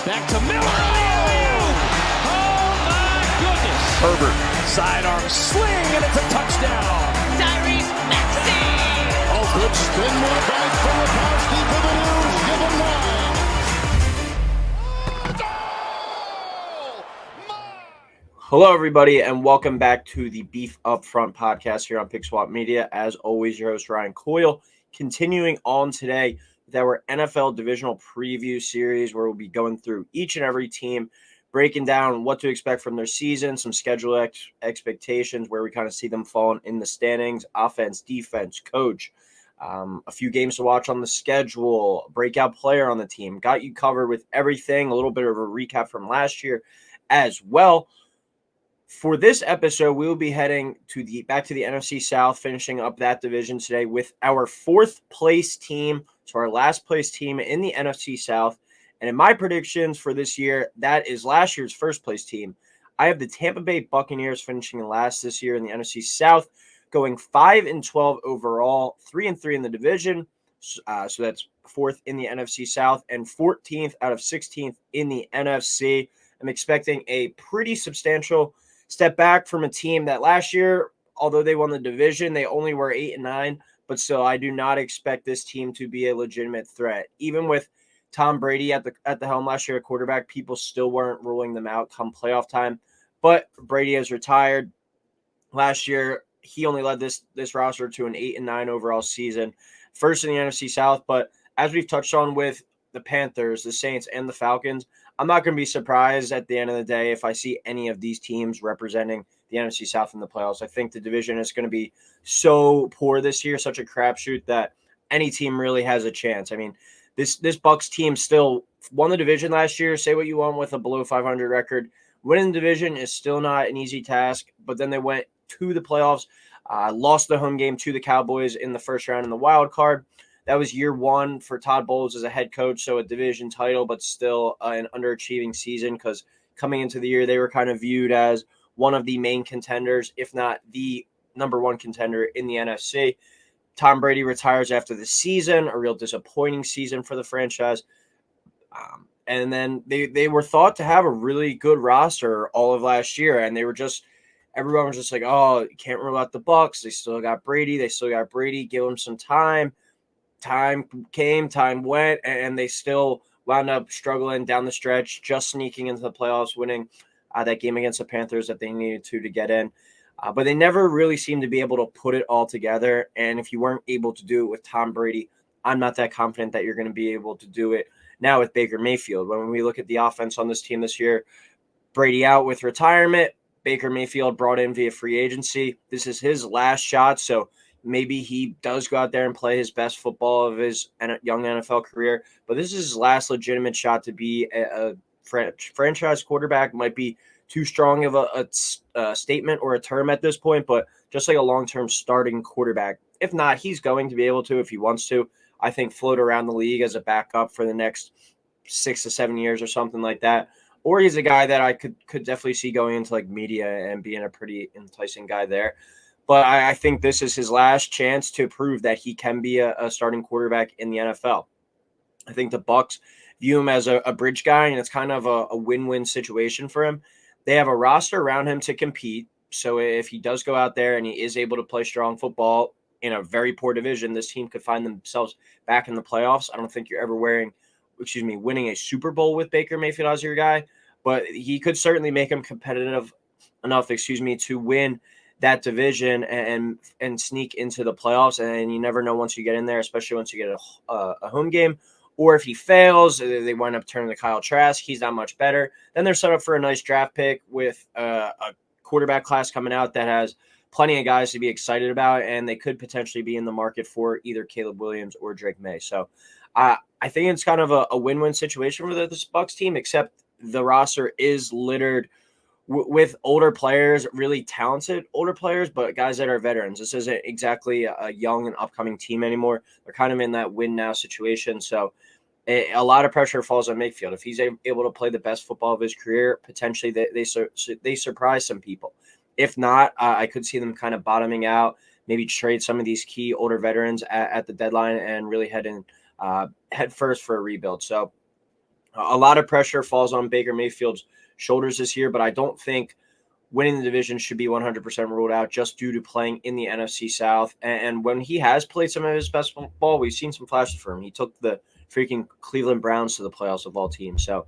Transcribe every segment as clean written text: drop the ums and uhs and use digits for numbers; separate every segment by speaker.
Speaker 1: Back to Miller. Oh, my goodness.
Speaker 2: Herbert.
Speaker 1: Sidearm sling, and it's a touchdown.
Speaker 3: Tyrese Maxey.
Speaker 4: Oh, good spin move by Filipowski for the news. Give him 9.
Speaker 2: Hello, everybody, and welcome back to the Beef Up Front podcast here on Pick Swap Media. As always, your host, Ryan Coyle. Continuing on today with our NFL Divisional Preview Series, where we'll be going through each and every team, breaking down what to expect from their season, some schedule expectations, where we kind of see them falling in the standings, offense, defense, coach, a few games to watch on the schedule, breakout player on the team. Got you covered with everything, a little bit of a recap from last year as well. For this episode, we will be heading back to the NFC South, finishing up that division today with our fourth place team, so our last place team in the NFC South. And in my predictions for this year, that is last year's first place team. I have the Tampa Bay Buccaneers finishing last this year in the NFC South, going 5-12 overall, 3-3 in the division. So that's fourth in the NFC South and 14th out of 16th in the NFC. I'm expecting a pretty substantial step back from a team that last year, although they won the division, they only were 8-9. But still, I do not expect this team to be a legitimate threat. Even with Tom Brady at the helm last year at quarterback, people still weren't ruling them out come playoff time. But Brady has retired. Last year, he only led this roster to an 8-9 overall season, first in the NFC South. But as we've touched on with the Panthers, the Saints, and the Falcons, I'm not going to be surprised at the end of the day if I see any of these teams representing the NFC South in the playoffs. I think the division is going to be so poor this year, such a crapshoot, that any team really has a chance. I mean, this Bucs team still won the division last year. Say what you want with a below 500 record. Winning the division is still not an easy task, but then they went to the playoffs, lost the home game to the Cowboys in the first round in the wild card. That was year one for Todd Bowles as a head coach, so a division title, but still an underachieving season because coming into the year, they were kind of viewed as one of the main contenders, if not the number one contender in the NFC. Tom Brady retires after the season, a real disappointing season for the franchise. And then they were thought to have a really good roster all of last year, and everyone was just like, oh, you can't rule out the Bucs. They still got Brady. Give them some time. Time came, time went, and they still wound up struggling down the stretch, just sneaking into the playoffs, winning that game against the Panthers that they needed to get in. But they never really seemed to be able to put it all together. And if you weren't able to do it with Tom Brady, I'm not that confident that you're going to be able to do it now with Baker Mayfield. When we look at the offense on this team this year, Brady out with retirement, Baker Mayfield brought in via free agency. This is his last shot, so maybe he does go out there and play his best football of his young NFL career, but this is his last legitimate shot to be a franchise quarterback. Might be too strong of a statement or a term at this point, but just like a long-term starting quarterback. If not, he's going to be able to, if he wants to, I think, float around the league as a backup for the next 6 to 7 years or something like that. Or he's a guy that I could definitely see going into like media and being a pretty enticing guy there. But I think this is his last chance to prove that he can be a starting quarterback in the NFL. I think the Bucs view him as a bridge guy, and it's kind of a win-win situation for him. They have a roster around him to compete. So if he does go out there and he is able to play strong football in a very poor division, this team could find themselves back in the playoffs. I don't think you're ever winning a Super Bowl with Baker Mayfield as your guy, but he could certainly make him competitive enough, to win that division and sneak into the playoffs. And you never know once you get in there, especially once you get a home game. Or if he fails, they wind up turning to Kyle Trask. He's not much better. Then they're set up for a nice draft pick with a quarterback class coming out that has plenty of guys to be excited about, and they could potentially be in the market for either Caleb Williams or Drake May. So I think it's kind of a win-win situation for this Bucs team, except the roster is littered with older players, really talented older players, but guys that are veterans. This isn't exactly a young and upcoming team anymore. They're kind of in that win-now situation. So a lot of pressure falls on Mayfield. If he's able to play the best football of his career, potentially they surprise some people. If not, I could see them kind of bottoming out, maybe trade some of these key older veterans at the deadline and really head first for a rebuild. So A lot of pressure falls on Baker Mayfield's shoulders this year, but I don't think winning the division should be 100% ruled out just due to playing in the NFC South. And when he has played some of his best football, we've seen some flashes for him. He took the freaking Cleveland Browns to the playoffs of all teams. So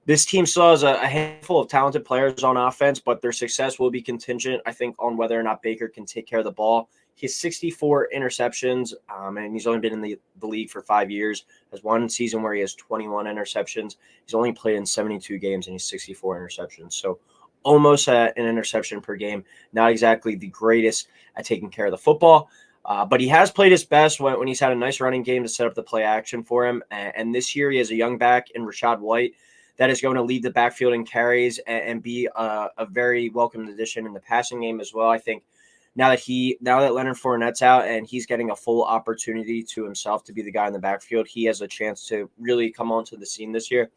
Speaker 2: this team still has a handful of talented players on offense, but their success will be contingent, I think, on whether or not Baker can take care of the ball. He has 64 interceptions, and he's only been in the league for 5 years. Has one season where he has 21 interceptions. He's only played in 72 games, and he's 64 interceptions. So almost an interception per game. Not exactly the greatest at taking care of the football, but he has played his best when he's had a nice running game to set up the play action for him. And this year he has a young back in Rachaad White that is going to lead the backfield in carries and be a very welcome addition in the passing game as well. I think now that Leonard Fournette's out and he's getting a full opportunity to himself to be the guy in the backfield, he has a chance to really come onto the scene this year.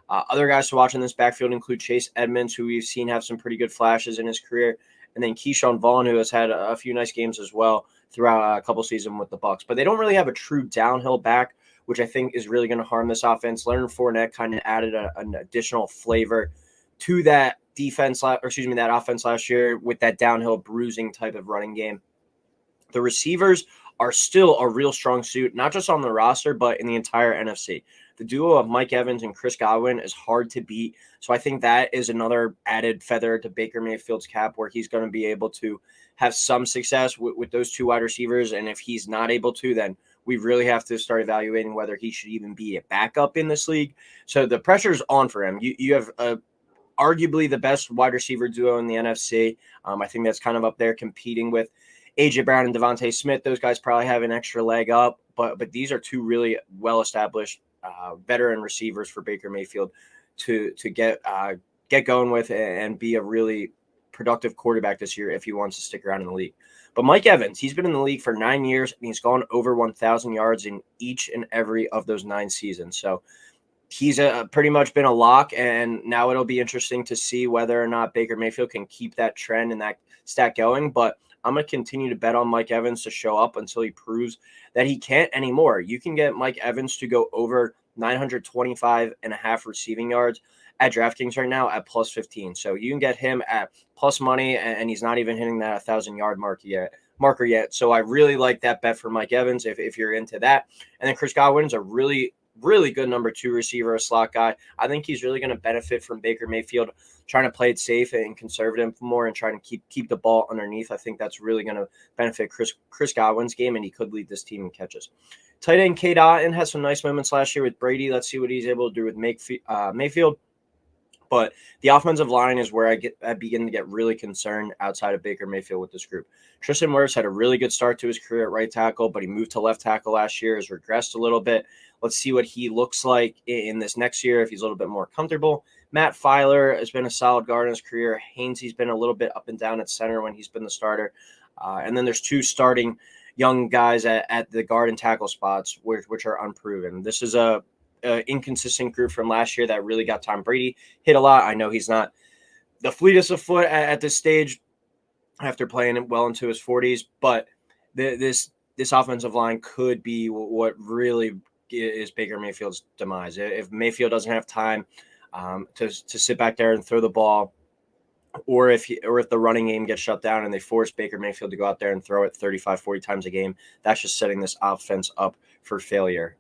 Speaker 2: Other guys to watch in this backfield include Chase Edmonds, who we've seen have some pretty good flashes in his career, and then Keyshawn Vaughn, who has had a few nice games as well throughout a couple seasons with the Bucs. But they don't really have a true downhill back, which I think is really going to harm this offense. Leonard Fournette kind of added an additional flavor to that that offense last year with that downhill bruising type of running game. The receivers are still a real strong suit, not just on the roster, but in the entire NFC. The duo of Mike Evans and Chris Godwin is hard to beat. So I think that is another added feather to Baker Mayfield's cap where he's going to be able to have some success with those two wide receivers. And if he's not able to, then we really have to start evaluating whether he should even be a backup in this league. So the pressure's on for him. You have arguably the best wide receiver duo in the NFC. I think that's kind of up there competing with A.J. Brown and Devontae Smith. Those guys probably have an extra leg up, but these are two really well-established veteran receivers for Baker Mayfield to get going with and be a really productive quarterback this year if he wants to stick around in the league. But Mike Evans, he's been in the league for 9 years, and he's gone over 1,000 yards in each and every of those 9 seasons. So he's pretty much been a lock, and now it'll be interesting to see whether or not Baker Mayfield can keep that trend and that stat going. But I'm going to continue to bet on Mike Evans to show up until he proves that he can't anymore. You can get Mike Evans to go over 925.5 receiving yards at DraftKings right now at plus 15. So you can get him at plus money, and he's not even hitting that 1,000-yard marker yet. So I really like that bet for Mike Evans if you're into that. And then Chris Godwin's a really good number 2 receiver, a slot guy. I think he's really going to benefit from Baker Mayfield trying to play it safe and conservative more and trying to keep the ball underneath. I think that's really going to benefit Chris Godwin's game, and he could lead this team in catches. Tight end Cade Otton had some nice moments last year with Brady. Let's see what he's able to do with Mayfield. But the offensive line is where I begin to get really concerned outside of Baker Mayfield with this group. Tristan Wirfs had a really good start to his career at right tackle, but he moved to left tackle last year, has regressed a little bit. Let's see what he looks like in this next year if he's a little bit more comfortable. Matt Filer has been a solid guard in his career. Haynes, he's been a little bit up and down at center when he's been the starter. And then there's 2 starting young guys at the guard and tackle spots, which are unproven. This is a inconsistent group from last year that really got Tom Brady hit a lot. I know he's not the fleetest of foot at this stage after playing well into his 40s, but this offensive line could be what really is Baker Mayfield's demise. If Mayfield doesn't have time to sit back there and throw the ball, or if the running game gets shut down and they force Baker Mayfield to go out there and throw it 35, 40 times a game, that's just setting this offense up for failure.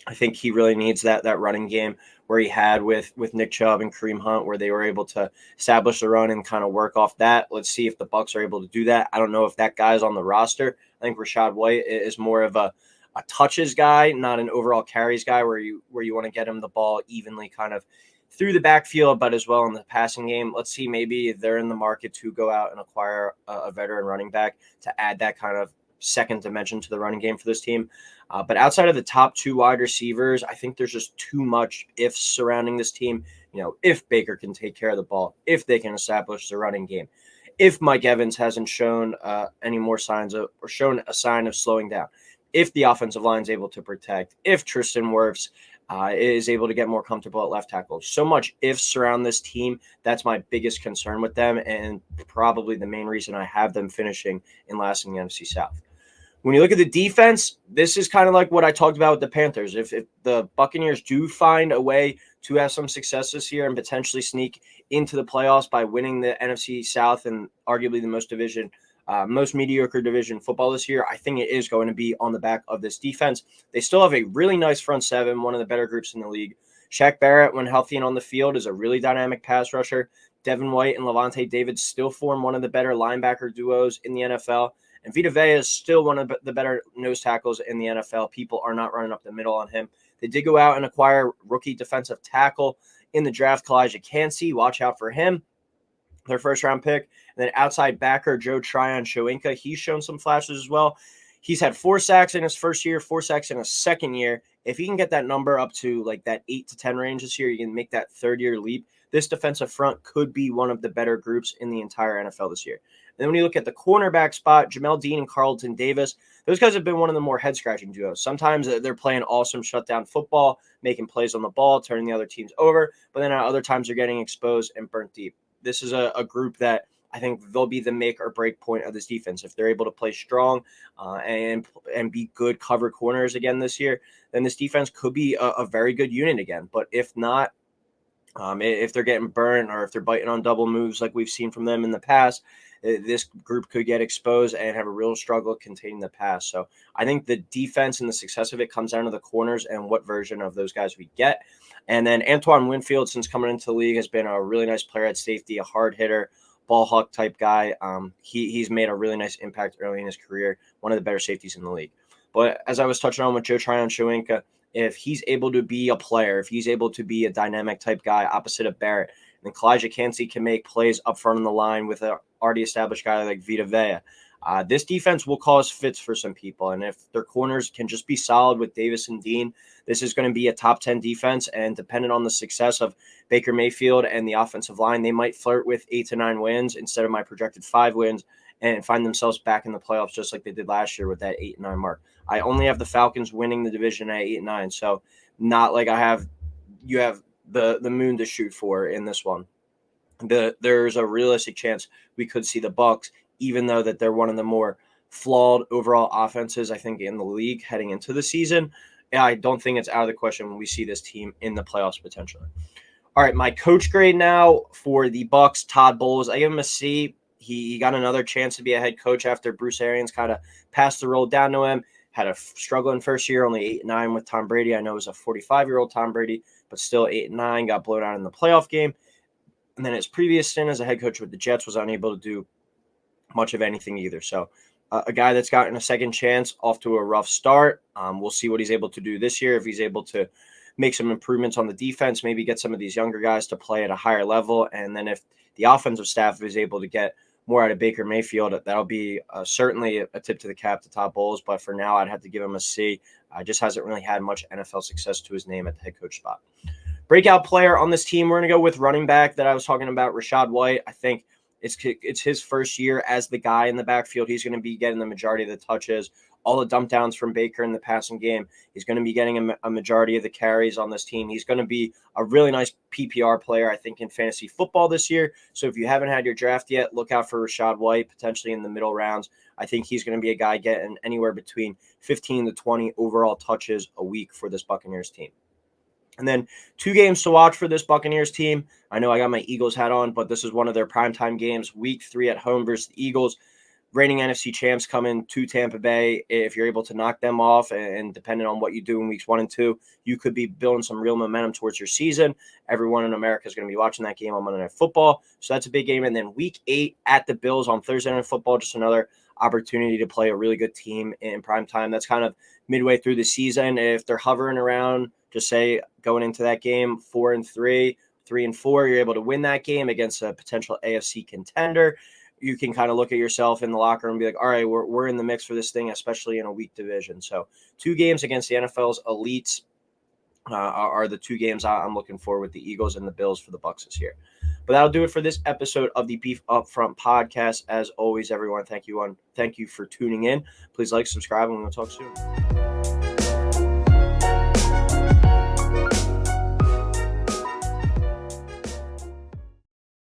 Speaker 2: I think he really needs that running game where he had with Nick Chubb and Kareem Hunt, where they were able to establish the run and kind of work off that. Let's see if the Bucs are able to do that. I don't know if that guy's on the roster. I think Rachaad White is more of a touches guy, not an overall carries guy where you want to get him the ball evenly kind of through the backfield, but as well in the passing game. Let's see, maybe they're in the market to go out and acquire a veteran running back to add that kind of second dimension to the running game for this team. But outside of the top 2 wide receivers, I think there's just too much ifs surrounding this team. You know, if Baker can take care of the ball, if they can establish the running game, if Mike Evans hasn't shown any more signs of or shown a sign of slowing down, if the offensive line is able to protect, if Tristan Wirfs is able to get more comfortable at left tackle. So much ifs surround this team. That's my biggest concern with them, and probably the main reason I have them finishing in last in the NFC South. When you look at the defense, this is kind of like what I talked about with the Panthers. If the Buccaneers do find a way to have some success this year and potentially sneak into the playoffs by winning the NFC South and arguably the most mediocre division football this year, I think it is going to be on the back of this defense. They still have a really nice front seven, one of the better groups in the league. Shaq Barrett, when healthy and on the field, is a really dynamic pass rusher. Devin White and Levante David still form one of the better linebacker duos in the NFL. And Vita Vea is still one of the better nose tackles in the NFL. People are not running up the middle on him. They did go out and acquire rookie defensive tackle in the draft, Kalijah Kancey. Watch out for him, their first-round pick. And then outside backer Joe Tryon-Shoyinka, he's shown some flashes as well. He's had 4 sacks in his first year, 4 sacks in his second year. If he can get that number up to like that 8 to 10 range this year, you can make that third-year leap. This defensive front could be one of the better groups in the entire NFL this year. And then when you look at the cornerback spot, Jamel Dean and Carlton Davis, those guys have been one of the more head-scratching duos. Sometimes they're playing awesome shutdown football, making plays on the ball, turning the other teams over, but then at other times they're getting exposed and burnt deep. This is a group that I think they'll be the make or break point of this defense. If they're able to play strong and be good cover corners again this year, then this defense could be a very good unit again. But if not, if they're getting burnt or if they're biting on double moves like we've seen from them in the past, this group could get exposed and have a real struggle containing the pass. So I think the defense and the success of it comes down to the corners and what version of those guys we get. And then Antoine Winfield, since coming into the league, has been a really nice player at safety, a hard hitter, ball hawk type guy. He's made a really nice impact early in his career, one of the better safeties in the league. But as I was touching on with Joe Tryon-Shoyinka, if he's able to be a player, if he's able to be a dynamic type guy opposite of Barrett, then Kalijah Kancey can make plays up front on the line with an already established guy like Vita Vea. This defense will cause fits for some people, and if their corners can just be solid with Davis and Dean, this is going to be a top 10 defense, and depending on the success of Baker Mayfield and the offensive line, they might flirt with 8 to 9 wins instead of my projected 5 wins and find themselves back in the playoffs just like they did last year with that 8-9 mark. I only have the Falcons winning the division at 8-9, so not like you have the moon to shoot for in this one. There's a realistic chance we could see the Bucs, even though that they're one of the more flawed overall offenses, I think, in the league heading into the season. I don't think it's out of the question when we see this team in the playoffs potentially. All right, my coach grade now for the Bucs, Todd Bowles. I give him a C. He got another chance to be a head coach after Bruce Arians kind of passed the role down to him. Had a struggling first year, only 8-9 with Tom Brady. I know it was a 45-year-old Tom Brady, but still 8-9, got blown out in the playoff game. And then his previous stint as a head coach with the Jets was unable to do much of anything either. So a guy that's gotten a second chance off to a rough start. We'll see what he's able to do this year, if he's able to make some improvements on the defense, maybe get some of these younger guys to play at a higher level. And then if the offensive staff is able to get more out of Baker Mayfield, that'll be certainly a tip to the cap to Todd Bowles. But for now, I'd have to give him a C. Just hasn't really had much NFL success to his name at the head coach spot. Breakout player on this team, we're going to go with running back that I was talking about, Rachaad White. I think it's his first year as the guy in the backfield. He's going to be getting the majority of the touches, all the dump downs from Baker in the passing game. He's going to be getting a majority of the carries on this team. He's going to be a really nice PPR player, I think, in fantasy football this year. So if you haven't had your draft yet, look out for Rachaad White, potentially in the middle rounds. I think he's going to be a guy getting anywhere between 15 to 20 overall touches a week for this Buccaneers team. And then 2 games to watch for this Buccaneers team. I know I got my Eagles hat on, but this is one of their primetime games. Week 3 at home versus the Eagles. Reigning NFC champs coming to Tampa Bay. If you're able to knock them off, and depending on what you do in weeks 1 and 2, you could be building some real momentum towards your season. Everyone in America is going to be watching that game on Monday Night Football. So that's a big game. And then week 8 at the Bills on Thursday Night Football, just another opportunity to play a really good team in primetime. That's kind of midway through the season. If they're hovering around, just say going into that game 4-3, 3-4, you're able to win that game against a potential AFC contender. You can kind of look at yourself in the locker room and be like, all right, we're in the mix for this thing, especially in a weak division. So 2 games against the NFL's elites are the 2 games I'm looking for with the Eagles and the Bills for the Bucs this year. But that'll do it for this episode of the Beef Upfront podcast. As always, everyone, thank you for tuning in. Please like, subscribe, and we'll talk soon.